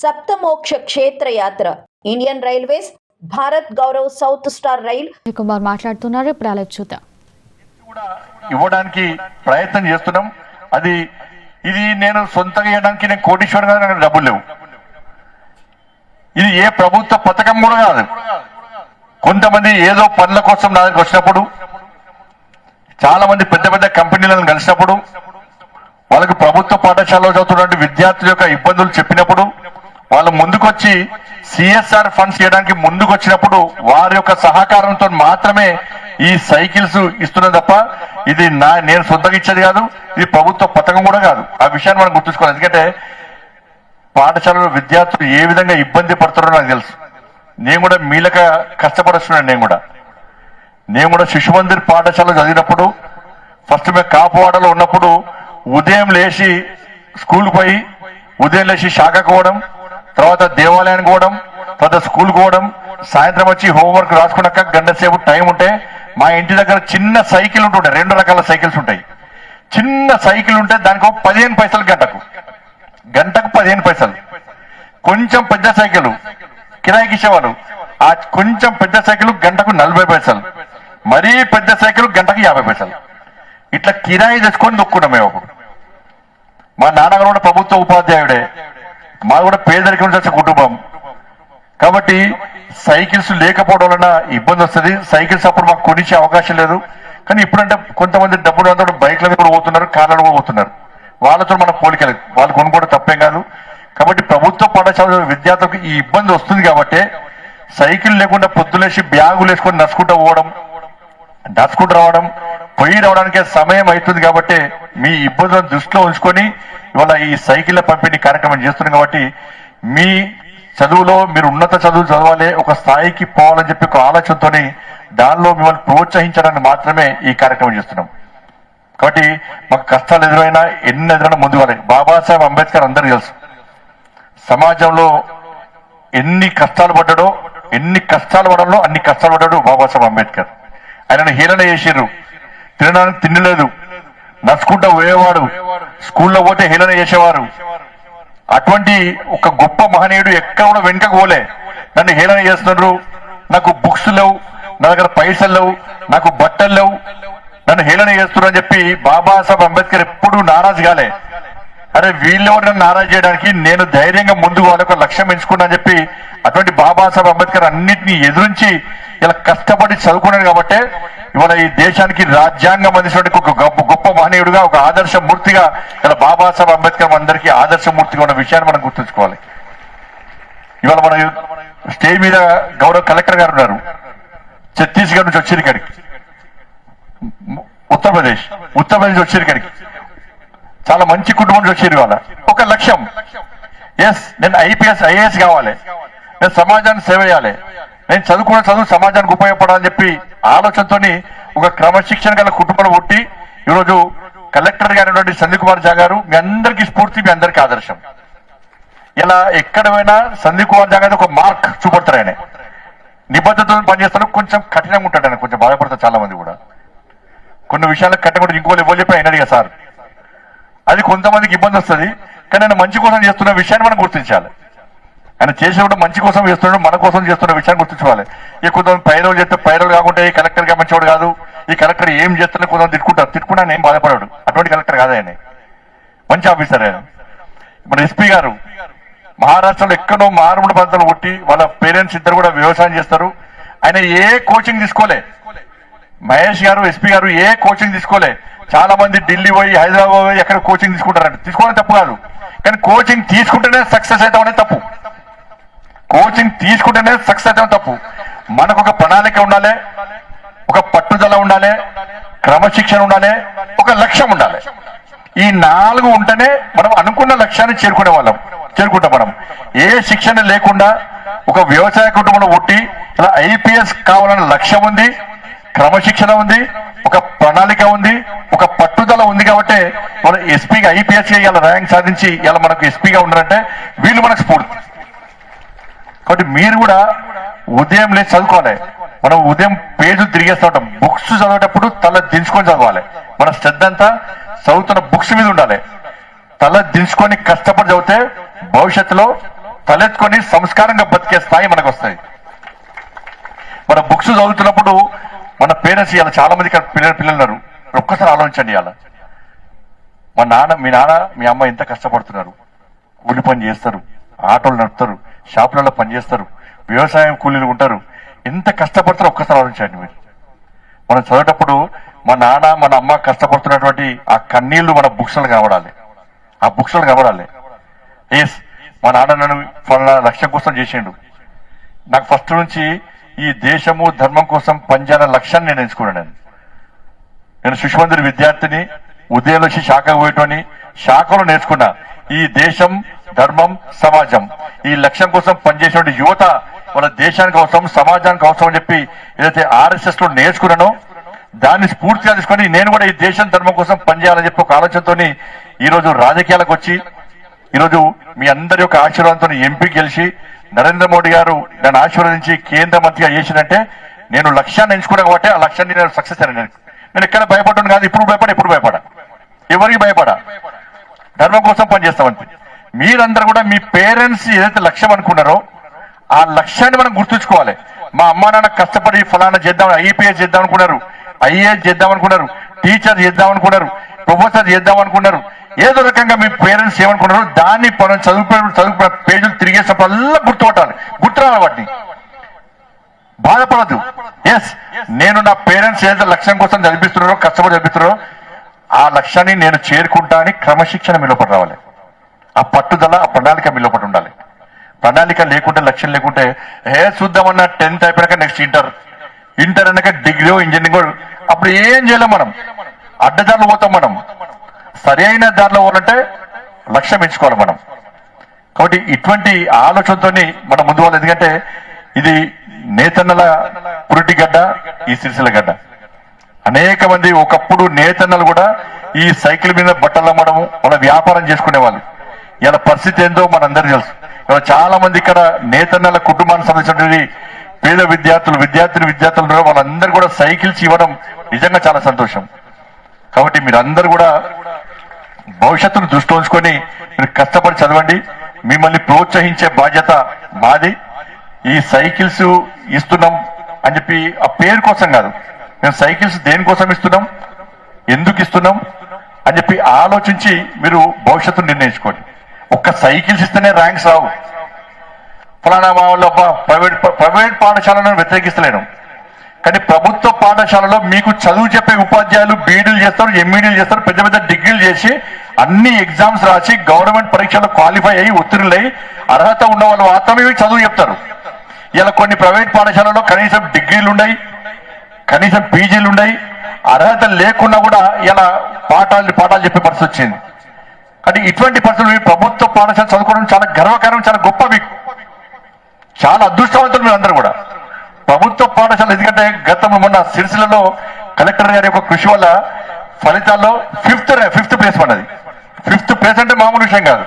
సప్తమోక్ష క్షేత్ర యాత్ర Indian railways Bharat Gaurav south star rail Kumar మాట్లాడుతున్నారు. ఇప్పుడు అలా చూద్దాం. ఇవ్వడానికి ప్రయత్నం చేస్తున్నాం. ఇది నేను సొంతంగా ఇవ్వడానికి నేను కోటీశ్వరంగా నాకు డబ్బులు లేవు. ఇది ఏ ప్రభుత్వ పథకం కూడా కాదు. కొంతమంది ఏదో పనుల కోసం నా దగ్గర వచ్చినప్పుడు, చాలా మంది పెద్ద పెద్ద కంపెనీలను కలిసినప్పుడు, వాళ్ళకి ప్రభుత్వ పాఠశాలలో చదువుతున్నటువంటి విద్యార్థుల యొక్క ఇబ్బందులు చెప్పినప్పుడు, వాళ్ళు ముందుకొచ్చి సిఎస్ఆర్ ఫండ్స్ చేయడానికి ముందుకు వచ్చినప్పుడు వారి యొక్క సహకారంతో మాత్రమే ఈ సైకిల్స్ ఇస్తున్నది తప్ప ఇది నేను సొంతంగా ఇచ్చేది కాదు. ఇది ప్రభుత్వ పథకం కూడా కాదు. ఆ విషయాన్ని మనం గుర్తుంచుకోవాలి. ఎందుకంటే పాఠశాలలో విద్యార్థులు ఏ విధంగా ఇబ్బంది పడుతున్నారో నాకు తెలుసు. నేను కూడా మీలక కష్టపడుతున్నాను. నేను కూడా శిశు మందిర్ పాఠశాలలో చదివినప్పుడు, ఫస్ట్ మేము కాపువాడలో ఉన్నప్పుడు ఉదయం లేచి స్కూల్కి పోయి, ఉదయం లేచి శాఖకు పోవడం, తర్వాత దేవాలయానికి పోవడం, తర్వాత స్కూల్కి పోవడం, సాయంత్రం వచ్చి హోంవర్క్ రాసుకున్నాక గంట సేపు టైం ఉంటే మా ఇంటి దగ్గర చిన్న సైకిల్ ఉంటుండే. 2 రకాల సైకిల్స్ ఉంటాయి. చిన్న సైకిల్ ఉంటే దానికి 15 పైసలు గంటకు 15 పైసలు. కొంచెం పెద్ద సైకిల్ కిరాయికి ఇచ్చేవాళ్ళు. ఆ కొంచెం పెద్ద సైకిల్ గంటకు 40 పైసలు, మరీ పెద్ద సైకిల్ గంటకు 50 పైసలు. ఇట్లా కిరాయి తెచ్చుకొని నొక్కున్నాం మేము. అప్పుడు మా నాన్నగారు కూడా ప్రభుత్వ ఉపాధ్యాయుడే, మా కూడా పేదరికం నుంచి వచ్చే కుటుంబం. కాబట్టి సైకిల్స్ లేకపోవడం వలన ఇబ్బంది వస్తుంది. సైకిల్స్ అప్పుడు మాకు కొనిచ్చే అవకాశం లేదు. కానీ ఇప్పుడంటే కొంతమంది డబ్బులు అందరూ బైక్ల మీద కూడా పోతున్నారు, కార్లలో కూడా పోతున్నారు. వాళ్ళతో మన పోలికలేదు. వాళ్ళు కొనుక్కోవడం తప్పేం కాదు. కాబట్టి ప్రభుత్వ పాఠశాల విద్యార్థులకు ఈ ఇబ్బంది వస్తుంది కాబట్టి సైకిల్ లేకుండా పొద్దులేసి బ్యాగులు వేసుకొని నడుచుకుంటూ రావడం, పోయి రావడానికే సమయం అవుతుంది. కాబట్టి మీ ఇబ్బందులను దృష్టిలో ఉంచుకొని ఇవాళ ఈ సైకిళ్ల పంపిణీ కార్యక్రమం చేస్తున్నాం. కాబట్టి మీ చదువులో మీరు ఉన్నత చదువులు చదవాలి, ఒక స్థాయికి పోవాలని చెప్పి ఒక ఆలోచనతో దానిలో మిమ్మల్ని ప్రోత్సహించడానికి మాత్రమే ఈ కార్యక్రమం చేస్తున్నాం. కాబట్టి మాకు కష్టాలు ఎదురైనా ఎన్ని ఎదురైనా ముందు వాళ్ళే. బాబాసాహెబ్ అంబేద్కర్ అందరికీ తెలుసు. సమాజంలో ఎన్ని కష్టాలు పడ్డాడో, అన్ని కష్టాలు పడ్డాడు బాబాసాహెబ్ అంబేద్కర్. ఆయనను హేళన చేసిర్రు, తినడానికి తిండి లేదు, నడుచుకుంటూ పోయేవాడు, స్కూల్లో పోతే హేళన చేసేవారు. అటువంటి ఒక గొప్ప మహనీయుడు ఎక్కడ కూడా వెనుకకు పోలే. నన్ను హేళన చేస్తున్నారు, నాకు బుక్స్ లేవు, నా దగ్గర పైసలు లేవు, నాకు బట్టలు లేవు, నన్ను హేళన చేస్తున్నారు అని చెప్పి బాబాసాహెబ్ అంబేద్కర్ ఎప్పుడూ నారాజు కాలే. అరే వీళ్ళెవరు నన్ను నారాజు చేయడానికి, నేను ధైర్యంగా ముందుకు వాళ్ళకు లక్ష్యం ఎంచుకున్నా అని చెప్పి అటువంటి బాబాసాహెబ్ అంబేద్కర్ అన్నింటినీ ఎదురించి ఇలా కష్టపడి చదువుకున్నాడు. కాబట్టి ఇవాళ ఈ దేశానికి రాజ్యాంగం అందించినటువంటి ఒక గొప్ప మహనీయుడుగా, ఒక ఆదర్శ మూర్తిగా ఇలా బాబాసాహెబ్ అంబేద్కర్ అందరికీ ఆదర్శమూర్తిగా ఉన్న విషయాన్ని మనం గుర్తుంచుకోవాలి. ఇవాళ మన స్టేజ్ మీద గౌరవ కలెక్టర్ గారు ఉన్నారు. ఛత్తీస్గఢ్ నుంచి వచ్చారు ఇక్కడికి, ఉత్తరప్రదేశ్ వచ్చారు ఇక్కడికి. చాలా మంచి కుటుంబం నుంచి వచ్చారు. ఇవాళ ఒక లక్ష్యం, నేను ఐఏఎస్ కావాలి, నేను సమాజాన్ని సేవ చేయాలి, నేను చదువుకున్న చదువు సమాజానికి ఉపయోగపడాలని చెప్పి ఆలోచనతో ఒక క్రమశిక్షణ గల కుటుంబంలో పుట్టి ఈరోజు కలెక్టర్ గారైనటువంటి సందీప్ కుమార్ ఝా గారు మీ అందరికీ స్ఫూర్తి, మీ అందరికీ ఆదర్శం. ఇలా ఎక్కడ పోయినా సందీప్ కుమార్ ఝా గారు ఒక మార్క్ చూపడతారు. ఆయన నిబద్ధతతో పనిచేస్తారు. కొంచెం కఠినంగా ఉంటాడు ఆయన, కొంచెం బాధపడతారు చాలా మంది కూడా. కొన్ని విషయాలకు కట్టకుండా ఇంకోళ్ళు ఇవ్వలేపై చెప్పి ఆయన అడిగా సార్, అది కొంతమందికి ఇబ్బంది వస్తుంది. కానీ ఆయన మంచి కోసం చేస్తున్న విషయాన్ని మనం గుర్తించాలి. ఆయన చేసినప్పుడు మంచి కోసం చేస్తున్నాడు, మన కోసం చేస్తున్న విషయాన్ని గుర్తించుకోవాలి. ఇక కొంతమంది పైరవులు చేస్తే పైరవులు కాకుండా ఈ కలెక్టర్ గా మంచివాడు కాదు, ఈ కలెక్టర్ ఏం చేస్తున్నా కొంతమంది తిట్టుకున్నా ఏం బాధపడాడు. అటువంటి కలెక్టర్ కాదు ఆయన, మంచి ఆఫీసర్ ఆయన. మన ఎస్పీ గారు మహారాష్ట్రలో ఎక్కడో మారుమూల ప్రాంతాలు కొట్టి వాళ్ళ పేరెంట్స్ ఇద్దరు కూడా వ్యవసాయం చేస్తారు. ఆయన ఏ కోచింగ్ తీసుకోలే. మహేష్ గారు ఎస్పీ గారు ఏ కోచింగ్ తీసుకోలే. చాలా మంది ఢిల్లీ పోయి, హైదరాబాద్ పోయి ఎక్కడ కోచింగ్ తీసుకుంటారంట. తీసుకోవడం తప్పు కాదు, కానీ కోచింగ్ తీసుకుంటేనే సక్సెస్ అవుతాం అనేది తప్పు. కోచింగ్ తీసుకుంటేనే సక్సెస్ అవుతాం తప్పు. మనకు ఒక ప్రణాళిక ఉండాలి, ఒక పట్టుదల ఉండాలి, క్రమశిక్షణ ఉండాలి, ఒక లక్ష్యం ఉండాలి. ఈ 4 ఉంటేనే మనం అనుకున్న లక్ష్యాన్ని చేరుకుంటాం. మనం ఏ శిక్షణ లేకుండా ఒక వ్యవసాయ కుటుంబంలో పుట్టి ఇలా ఐపీఎస్ కావాలన్న లక్ష్యం ఉంది, క్రమశిక్షణ ఉంది, ఒక ప్రణాళిక ఉంది, ఒక పట్టుదల ఉంది. కాబట్టి మన ఎస్పీగా ఐపీఎస్ ఇలా ర్యాంక్ సాధించి ఇలా మనకు ఎస్పీగా ఉన్నారంటే వీళ్ళు మనకు స్ఫూర్తి. కాబట్టి మీరు కూడా ఉదయం లేచి చదువుకోవాలి. మనం ఉదయం పేజీలు తిరిగేస్తూ ఉంటాం. బుక్స్ చదివేటప్పుడు తల దించుకొని చదవాలి. మన శ్రద్ధ అంతా చదువుతున్న బుక్స్ మీద ఉండాలి. తల దించుకొని కష్టపడి చదివితే భవిష్యత్తులో తలెత్తుకొని సంస్కారంగా బతికే స్థాయి మనకు వస్తాయి. మన బుక్స్ చదువుతున్నప్పుడు మన పేరెంట్స్ ఇలా చాలా మంది పిల్లలు ఉన్నారు. ఒక్కసారి ఆలోచించండి, ఇలా మీ నాన్న మీ అమ్మ ఎంత కష్టపడుతున్నారు, కూలి పని చేస్తారు, ఆటోలు నడుపుతారు, షాపులలో పని చేస్తారు, వ్యవసాయం కూలీలు ఉంటారు, ఎంత కష్టపడతారో ఒక్కసారి ఆలోచించండి మీరు. మనం చదివేటప్పుడు మా నాన్న మన అమ్మ కష్టపడుతున్నటువంటి ఆ కన్నీళ్లు మన బుక్స్లో కనబడాలి, ఆ బుక్స్లో కనబడాలి. ఎస్, మా నాన్న నన్ను ఫలానా లక్ష్యం కోసం చేసిండు, నాకు ఫస్ట్ నుంచి ఈ దేశము ధర్మం కోసం పనిచేయాలన్న లక్ష్యాన్ని నేను ఎంచుకున్నాను. నేను శిశుమందిర్ విద్యార్థిని, ఉదయం వచ్చి శాఖకు పోయేటోని, శాఖలో నేర్చుకున్నా ఈ దేశం ధర్మం సమాజం ఈ లక్ష్యం కోసం పనిచేసిన యువత వాళ్ళ దేశానికి అవసరం, సమాజానికి అవసరం అని చెప్పి ఏదైతే RSS లో నేర్చుకున్నానో దాన్ని స్ఫూర్తిగా తీసుకొని నేను కూడా ఈ దేశం ధర్మం కోసం పనిచేయాలని చెప్పి ఒక ఆలోచనతో ఈరోజు రాజకీయాలకు వచ్చి ఈరోజు మీ అందరి యొక్క ఆశీర్వాదంతో ఎంపీ గెలిచి నరేంద్ర మోడీ గారు నన్ను ఆశీర్వదించి కేంద్ర మంత్రిగా చేసినంటే నేను లక్ష్యాన్ని ఎంచుకున్నా కాబట్టి ఆ లక్ష్యాన్ని నేను సక్సెస్ అయ్యాను. నేను ఎక్కడ భయపడ్డాను కాదు, ఇప్పుడు భయపడా, ఎవరికి భయపడా, ధర్మం కోసం పనిచేస్తామంతే. మీరందరూ కూడా మీ పేరెంట్స్ ఏదైతే లక్ష్యం అనుకున్నారో ఆ లక్ష్యాన్ని మనం గుర్తుంచుకోవాలి. మా అమ్మా నాన్న కష్టపడి ఫలానా చేద్దాం, IPS చేద్దాం అనుకున్నారు, IAS చేద్దాం అనుకున్నారు, టీచర్ చేద్దాం అనుకున్నారు, ప్రొఫెసర్ చేద్దాం అనుకున్నారు, ఏదో రకంగా మీ పేరెంట్స్ ఏమనుకున్నారో దాన్ని మనం చదువుకున్న పేజీలు తిరిగేసినప్పుడల్లా గుర్తుపట్టాలి, గుర్తురాలి వాటిని. బాధపడద్దు. ఎస్, నేను నా పేరెంట్స్ ఏదైతే లక్ష్యం కోసం చదివిస్తున్నారో, కష్టపడి చదివిస్తున్నారో ఆ లక్ష్యాన్ని నేను చేరుకుంటా అని క్రమశిక్షణ మీ లోపల రావాలి. ఆ పట్టుదల, ఆ ప్రణాళిక మీ లోపల ఉండాలి. ప్రణాళిక లేకుంటే, లక్ష్యం లేకుంటే చూద్దామన్న 10th అయిపోయాక నెక్స్ట్ ఇంటర్ అన్నాక డిగ్రీ ఇంజనీరింగ్, అప్పుడు ఏం చేయలేం, మనం అడ్డదారులు పోతాం. మనం సరైన దారిలో పోవాలంటే లక్ష్యం ఎంచుకోవాలి మనం. కాబట్టి ఇటువంటి ఆలోచనతో మనం ముందు వాళ్ళు, ఎందుకంటే ఇది నేతన్నల పురిటి గడ్డ, ఈ సిరిసిల్ల గడ్డ. అనేక మంది ఒకప్పుడు నేతన్నలు కూడా ఈ సైకిల్ మీద బట్టలు అమ్మడము, మన వ్యాపారం చేసుకునే వాళ్ళు. ఇలా పరిస్థితి ఏందో మనందరికీ తెలుసు. ఇలా చాలా మంది ఇక్కడ నేతన్నల కుటుంబానికి సంబంధించినటువంటి పేద విద్యార్థులు వాళ్ళందరూ కూడా సైకిల్స్ ఇవ్వడం నిజంగా చాలా సంతోషం. కాబట్టి మీరందరూ కూడా భవిష్యత్తును దృష్టిలో ఉంచుకొని మీరు కష్టపడి చదవండి. మిమ్మల్ని ప్రోత్సహించే బాధ్యత మాది. ఈ సైకిల్స్ ఇస్తున్నాం అని చెప్పి ఆ పేరు కోసం కాదు, మేము సైకిల్స్ దేనికోసం ఇస్తున్నాం, ఎందుకు ఇస్తున్నాం అని చెప్పి ఆలోచించి మీరు భవిష్యత్తును నిర్ణయించుకోండి. ఒక్క సైకిల్స్ ఇస్తేనే ర్యాంక్స్ రావు. ఫలానా మా వాళ్ళు ప్రైవేట్ పాఠశాలను వ్యతిరేకిస్తలేను, కానీ ప్రభుత్వ పాఠశాలలో మీకు చదువు చెప్పే ఉపాధ్యాయులు బీడీలు చేస్తారు, MEDలు చేస్తారు, పెద్ద పెద్ద డిగ్రీలు చేసి అన్ని ఎగ్జామ్స్ రాసి గవర్నమెంట్ పరీక్షలో క్వాలిఫై అయ్యి ఉత్తీర్ణులై అర్హత ఉన్న వాళ్ళు మాత్రమే చదువు చెప్తారు. ఇలా కొన్ని ప్రైవేట్ పాఠశాలలో కనీసం డిగ్రీలు ఉన్నాయి, కనీసం PGలు ఉన్నాయి, అర్హత లేకున్నా కూడా ఇలా పాఠాలు చెప్పే పరిస్థితి వచ్చింది. కానీ ఇటువంటి పరిస్థితులు ప్రభుత్వ పాఠశాల చదువుకోవడం చాలా గర్వకారం, చాలా గొప్ప, మీకు చాలా అదృష్టవంతులు మీరు అందరూ కూడా. ప్రభుత్వ పాఠశాల, ఎందుకంటే గతంలో మొన్న సిరిసిల్లలో కలెక్టర్ గారి యొక్క కృషి వల్ల ఫలితాల్లో ఫిఫ్త్ ప్లేస్ అన్నది. 5th ప్లేస్ అంటే మామూలు విషయం కాదు.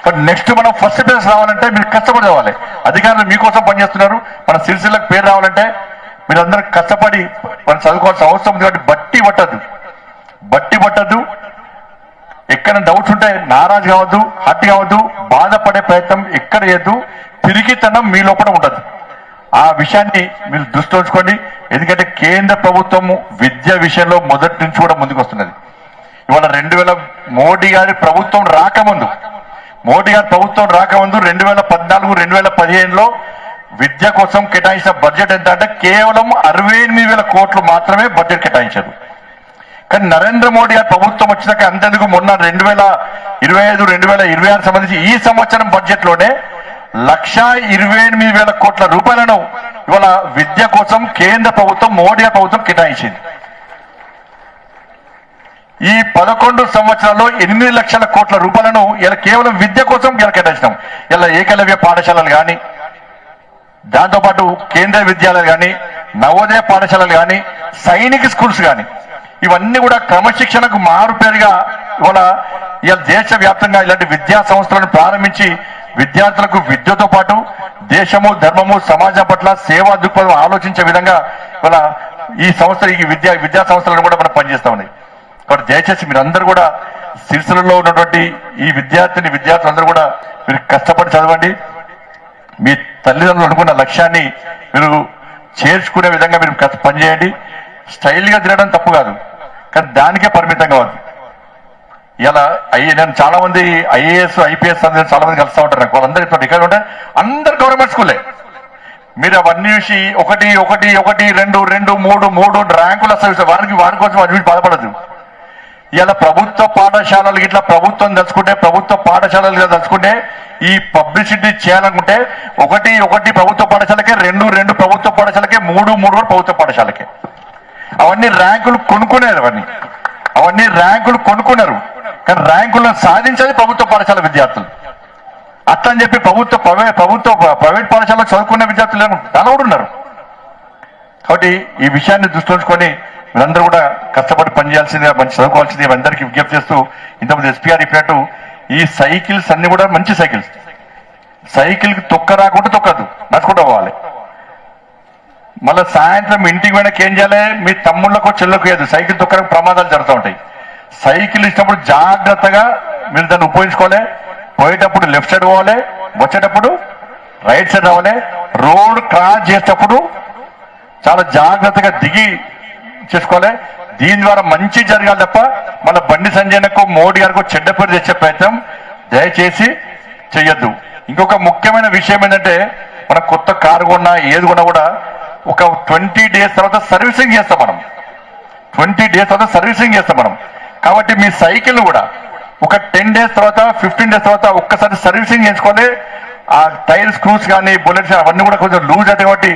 బట్ నెక్స్ట్ మనం ఫస్ట్ ప్లేస్ రావాలంటే మీరు కష్టపడి రావాలి. అధికారులు మీకోసం పనిచేస్తున్నారు. మన సిరిసిల్లకు పేరు రావాలంటే మీరు అందరూ కష్టపడి మనం చదువుకోవాల్సిన అవసరం ఉంది. కాబట్టి బట్టి పట్టద్దు. ఎక్కడ డౌట్స్ ఉంటే నారాజు కావద్దు, హట్ కావద్దు, బాధపడే ప్రయత్నం ఎక్కడ చేయద్దు. తిరిగితనం మీ లోపల ఉండదు. ఆ విషయాన్ని మీరు దృష్టి ఉంచుకోండి. ఎందుకంటే కేంద్ర ప్రభుత్వము విద్య విషయంలో మొదటి నుంచి కూడా ముందుకు వస్తున్నది. ఇవాళ 2000 మోడీ గారి ప్రభుత్వం రాకముందు 2014-2015లో విద్య కోసం కేటాయించిన బడ్జెట్ ఎంత అంటే కేవలం 68,000 కోట్లు మాత్రమే బడ్జెట్ కేటాయించారు. కానీ నరేంద్ర మోడీ గారి ప్రభుత్వం వచ్చినాక అంతేందుకు మొన్న 2025-2026 సంబంధించి ఈ సంవత్సరం బడ్జెట్ లోనే 128,000 కోట్ల రూపాయలను ఇవాళ విద్య కోసం కేంద్ర ప్రభుత్వం, మోడీ ప్రభుత్వం కేటాయించింది. ఈ 11 సంవత్సరాల్లో 8 లక్షల కోట్ల రూపాయలను ఇలా కేవలం విద్య కోసం ఇలా కేటాయించినాం. ఇలా ఏకలవ్య పాఠశాలలు కానీ, దాంతోపాటు కేంద్రీయ విద్యాలయాలు కానీ, నవోదయ పాఠశాలలు కానీ, సైనిక స్కూల్స్ కానీ, ఇవన్నీ కూడా క్రమశిక్షణకు మారు పేరుగా ఇవాళ దేశవ్యాప్తంగా ఇలాంటి విద్యా సంస్థలను ప్రారంభించి విద్యార్థులకు విద్యతో పాటు దేశము, ధర్మము, సమాజం పట్ల సేవా దృక్పథం ఆలోచించే విధంగా ఇవాళ ఈ విద్యా సంస్థలను కూడా మనం పనిచేస్తా ఉన్నాయి. కాబట్టి దయచేసి మీరందరూ కూడా సిరిసిల్లలో ఉన్నటువంటి ఈ విద్యార్థులందరూ కూడా మీరు కష్టపడి చదవండి. మీ తల్లిదండ్రులు అనుకున్న లక్ష్యాన్ని మీరు చేర్చుకునే విధంగా మీరు పనిచేయండి. స్టైల్గా తినడం తప్పు కాదు, కానీ దానికే పరిమితం కావద్దు. ఇలా నేను చాలా మంది ఐఏఎస్ ఐపీఎస్ అందరూ చాలా మంది కలుస్తూ ఉంటారు. నాకు వాళ్ళందరూ ఇప్పుడు ఇక్కడ ఉంటారు, అందరు గవర్నమెంట్ స్కూలే. మీరు అవన్నీ చూసి ఒకటి ఒకటి ఒకటి రెండు రెండు మూడు మూడు ర్యాంకులు వస్తాయి. వారి కోసం అది బాధపడదు. ఇలా ప్రభుత్వ పాఠశాలలు ఇట్లా ప్రభుత్వం తలుచుకుంటే, ప్రభుత్వ పాఠశాలలు తలుచుకుంటే ఈ పబ్లిసిటీ చేయాలనుకుంటే ఒకటి ఒకటి ప్రభుత్వ పాఠశాలకే, రెండు రెండు ప్రభుత్వ పాఠశాలకే, మూడు మూడు కూడా ప్రభుత్వ పాఠశాలకే. అవన్నీ ర్యాంకులు కొనుక్కునేది, అవన్నీ ర్యాంకులు కొనుక్కున్నారు. కానీ ర్యాంకులను సాధించేది ప్రభుత్వ పాఠశాల విద్యార్థులు. అట్లా అని చెప్పి ప్రైవేట్ పాఠశాలలో చదువుకునే విద్యార్థులు చాలా కూడా ఉన్నారు. కాబట్టి ఈ విషయాన్ని దృష్టి ఉంచుకొని మీరందరూ కూడా కష్టపడి పనిచేయాల్సిందిగా, మంచి చదువుకోవాల్సిందిగా అందరికీ విజ్ఞప్తి చేస్తూ, ఇంతకుముందు ఎస్పీఆర్ చెప్పినట్టు ఈ సైకిల్స్ అన్ని కూడా మంచి సైకిల్స్. సైకిల్కి తొక్క రాకుండా తొక్కద్దు, నడుచుకుంటూ పోవాలి. మళ్ళీ సాయంత్రం ఇంటికి వెనక్కి ఏం చేయాలి, మీ తమ్ముళ్ళకు చెల్లకు ఏదు సైకిల్ తొక్కడానికి ప్రమాదాలు జరుగుతూ ఉంటాయి. సైకిల్ ఇచ్చినప్పుడు జాగ్రత్తగా మీరు దాన్ని ఉపయోగించుకోవాలి. పోయేటప్పుడు లెఫ్ట్ సైడ్ పోవాలి, వచ్చేటప్పుడు రైట్ సైడ్ రావాలి. రోడ్ క్రాస్ చేసేటప్పుడు చాలా జాగ్రత్తగా దిగి చేసుకోవాలి. దీని ద్వారా మంచి జరగాలి తప్ప మళ్ళీ బండి సంజయ్కు మోడీ గారికి చెడ్డ పేరు తెచ్చే ప్రయత్నం దయచేసి చెయ్యొద్దు. ఇంకొక ముఖ్యమైన విషయం ఏంటంటే, మనం కొత్త కారు కొన్నా ఏది కొన్నా కూడా ఒక 20 days తర్వాత సర్వీసింగ్ చేస్తాం మనం. 20 days తర్వాత సర్వీసింగ్ చేస్తాం మనం. కాబట్టి మీ సైకిల్ కూడా ఒక 10 days తర్వాత 15 days తర్వాత ఒక్కసారి సర్వీసింగ్ చేసుకోండి. ఆ టైర్ స్క్రూస్ కానీ బుల్లెట్స్ అవన్నీ కూడా కొంచెం లూజ్ అవుతాయి. కాబట్టి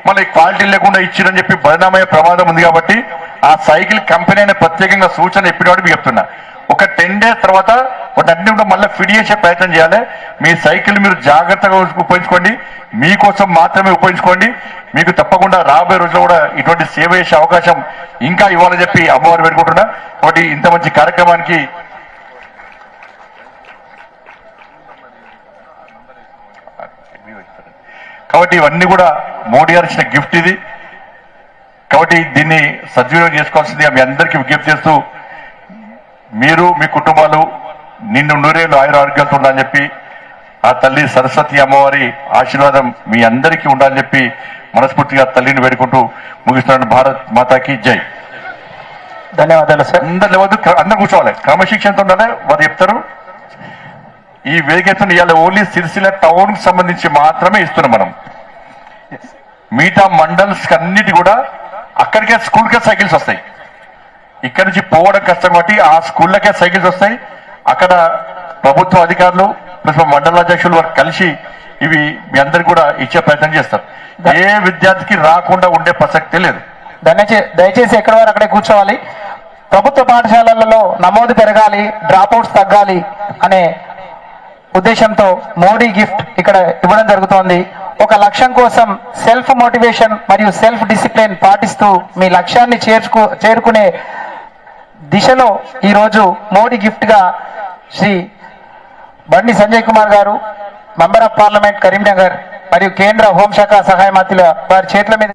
మళ్ళీ క్వాలిటీ లేకుండా ఇచ్చిరని చెప్పి బదనామయ్యే ప్రమాదం ఉంది. కాబట్టి ఆ సైకిల్ కంపెనీ అనే ప్రత్యేకంగా సూచన చెప్పినవాడు మీకు చెప్తున్నా. ఒక 10 days తర్వాత వాటిని కూడా మళ్ళీ ఫిట్ చేసే ప్రయత్నం చేయాలి. మీ సైకిల్ మీరు జాగ్రత్తగా ఉపయోగించుకోండి, మీకోసం మాత్రమే ఉపయోగించుకోండి. మీకు తప్పకుండా రాబోయే రోజుల్లో కూడా ఇటువంటి సేవ చేసే అవకాశం ఇంకా ఇవ్వాలని చెప్పి అమ్మవారు పెట్టుకుంటున్నా. కాబట్టి ఇంత మంచి కార్యక్రమానికి కాబట్టి ఇవన్నీ కూడా మోడీ గారు ఇచ్చిన గిఫ్ట్ ఇది. కాబట్టి దీన్ని సద్వినియోగం చేసుకోవాల్సిందిగా మీ అందరికీ విజ్ఞప్తి చేస్తూ, మీరు మీ కుటుంబాలు నిన్ను నూరేళ్ళు ఆయురారోగ్యాలతో ఉండాలని చెప్పి ఆ తల్లి సరస్వతి అమ్మవారి ఆశీర్వాదం మీ అందరికీ ఉండాలని చెప్పి మనస్ఫూర్తిగా తల్లిని వేడుకుంటూ ముగిస్తున్నాను. భారత్ మాతాకి జై. ధన్యవాదాలు సార్. అందరు లేవద్దు, అందరు కూర్చోవాలి, క్రమశిక్షణతో ఉండాలి. వారు చెప్తారు. ఈ వేదికను ఇవాళ ఓన్లీ సిరిసిల్ల టౌన్ కి సంబంధించి మాత్రమే ఇస్తున్నాం మనం. మిగతా మండల్స్ అన్నిటి కూడా అక్కడికే స్కూల్కే సైకిల్స్ వస్తాయి. ఇక్కడి నుంచి పోవడం కష్టం కాబట్టి ఆ స్కూళ్ళకే సైకిల్స్ వస్తాయి. అక్కడ ప్రభుత్వ అధికారులు ప్లస్ మండల అధ్యక్షులు వారు కలిసి ఇవి మీ అందరికి కూడా ఇచ్చే ప్రయత్నం చేస్తారు. ఏ విద్యార్థికి రాకుండా ఉండే ప్రసక్తే లేదు. దయచేసి ఎక్కడ వారు అక్కడే కూర్చోవాలి. ప్రభుత్వ పాఠశాలలలో నమోదు పెరగాలి, డ్రాప్అవుట్స్ తగ్గాలి అనే ఉద్దేశంతో మోడీ గిఫ్ట్ ఇక్కడ ఇవ్వడం జరుగుతోంది. ఒక లక్ష్యం కోసం సెల్ఫ్ మోటివేషన్ మరియు సెల్ఫ్ డిసిప్లిన్ పాటిస్తూ మీ లక్ష్యాన్ని చేరుకునే దిశలో ఈరోజు మోడీ గిఫ్ట్ గా శ్రీ బండి సంజయ్ కుమార్ గారు, మెంబర్ ఆఫ్ పార్లమెంట్ కరీంనగర్ మరియు కేంద్ర హోంశాఖ సహాయ మంత్రుల వారి చేతుల మీద